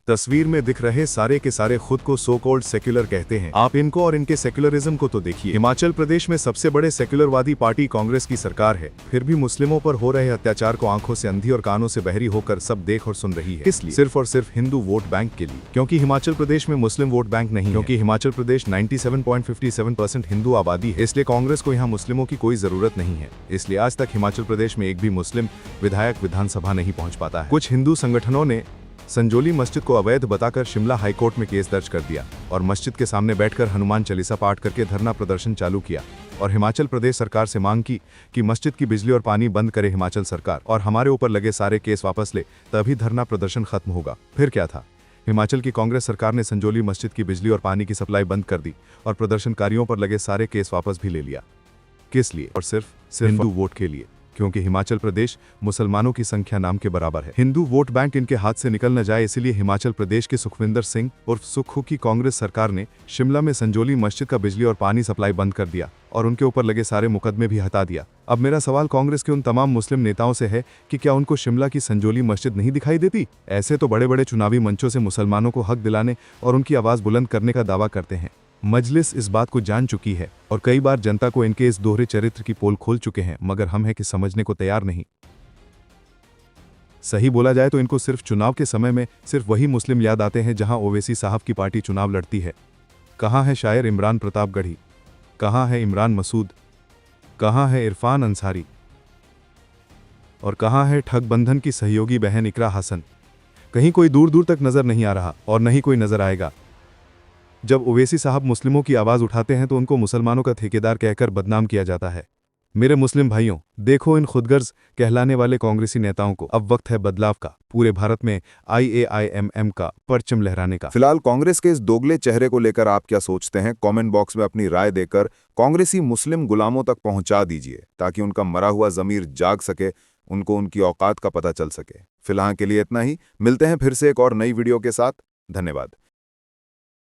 तस्वीर में दिख रहे सारे के सारे खुद को सो कॉल्ड सेक्युलर कहते हैं। आप इनको और इनके सेक्युलरिज्म को तो देखिए। हिमाचल प्रदेश में सबसे बड़े सेक्युलरवादी पार्टी कांग्रेस की सरकार है, फिर भी मुस्लिमों पर हो रहे अत्याचार को आंखों से अंधी और कानों से बहरी होकर सब देख और सुन रही है। इसलिए सिर्फ और सिर्फ हिंदू वोट बैंक के लिए, क्योंकि हिमाचल प्रदेश में मुस्लिम वोट बैंक नहीं, क्योंकि हिमाचल प्रदेश 97.57% हिंदू आबादी है, इसलिए कांग्रेस को यहाँ मुस्लिमों की कोई जरूरत नहीं है। इसलिए आज तक हिमाचल प्रदेश में एक भी मुस्लिम विधायक विधानसभा नहीं पहुंच पाता है। कुछ हिंदू संगठनों ने संजौली मस्जिद को अवैध बताकर शिमला हाईकोर्ट में केस दर्ज कर दिया और मस्जिद के सामने बैठकर हनुमान चालीसा पाठ करके धरना प्रदर्शन चालू किया और हिमाचल प्रदेश सरकार से मांग की कि मस्जिद की बिजली और पानी बंद करे हिमाचल सरकार और हमारे ऊपर लगे सारे केस वापस ले, तभी धरना प्रदर्शन खत्म होगा। फिर क्या था, हिमाचल की कांग्रेस सरकार ने संजौली मस्जिद की बिजली और पानी की सप्लाई बंद कर दी और प्रदर्शनकारियों पर लगे सारे केस वापस भी ले लिया। किस लिए? और सिर्फ हिंदू वोट के लिए, क्योंकि हिमाचल प्रदेश मुसलमानों की संख्या नाम के बराबर है। हिंदू वोट बैंक इनके हाथ से निकल न जाए, इसीलिए हिमाचल प्रदेश के सुखविंदर सिंह उर्फ सुक्खू की कांग्रेस सरकार ने शिमला में संजौली मस्जिद का बिजली और पानी सप्लाई बंद कर दिया और उनके ऊपर लगे सारे मुकदमे भी हटा दिया। अब मेरा सवाल कांग्रेस के उन तमाम मुस्लिम नेताओं से है कि क्या उनको शिमला की संजौली मस्जिद नहीं दिखाई देती? ऐसे तो बड़े बड़े चुनावी मंचों से मुसलमानों को हक दिलाने और उनकी आवाज बुलंद करने का दावा करते हैं। मजलिस इस बात को जान चुकी है और कई बार जनता को इनके इस दोहरे चरित्र की पोल खोल चुके हैं, मगर हम हैं कि समझने को तैयार नहीं। सही बोला जाए तो इनको सिर्फ चुनाव के समय में सिर्फ वही मुस्लिम याद आते हैं जहां ओवैसी साहब की पार्टी चुनाव लड़ती है। कहां है शायर इमरान प्रतापगढ़ी? कहां है इमरान मसूद? कहां है इरफान अंसारी? और कहां है ठगबंधन की सहयोगी बहन इकरा हसन? कहीं कोई दूर दूर तक नजर नहीं आ रहा और नहीं कोई नजर आएगा। जब ओवैसी साहब मुस्लिमों की आवाज उठाते हैं तो उनको मुसलमानों का ठेकेदार कहकर बदनाम किया जाता है। मेरे मुस्लिम भाइयों, देखो इन खुदगर्ज कहलाने वाले कांग्रेसी नेताओं को। अब वक्त है बदलाव का, पूरे भारत में IAIMM का परचम लहराने का। फिलहाल कांग्रेस के इस दोगले चेहरे को लेकर आप क्या सोचते हैं? कमेंट बॉक्स में अपनी राय देकर कांग्रेसी मुस्लिम गुलामों तक पहुंचा दीजिए, ताकि उनका मरा हुआ जमीर जाग सके, उनको उनकी औकात का पता चल सके। फिलहाल के लिए इतना ही, मिलते हैं फिर से एक और नई वीडियो के साथ। धन्यवाद।